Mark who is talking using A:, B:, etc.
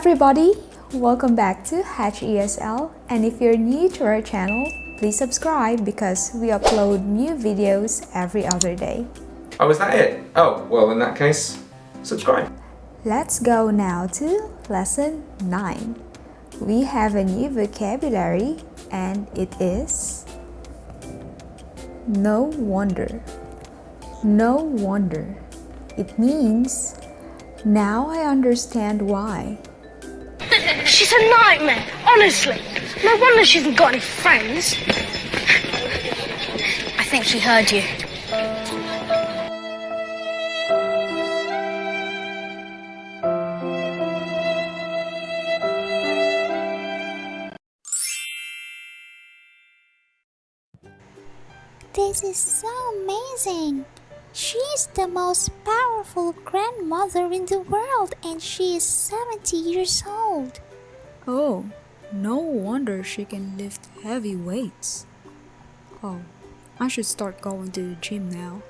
A: everybody, welcome back to Hatch ESL, and if you're new to our channel, please subscribe because we upload new videos every other day.
B: Oh, is that it? Oh, well in that case, subscribe.
A: Let's go now to lesson 9. We have a new vocabulary and it is no wonder. No wonder. It means now I understand why.
C: She's a nightmare, honestly. No wonder she hasn't got any friends. I think she heard you.
D: This is so amazing! She's the most powerful grandmother in the world and she is 70 years old.
A: Oh, no wonder she can lift heavy weights. Oh, I should start going to the gym now.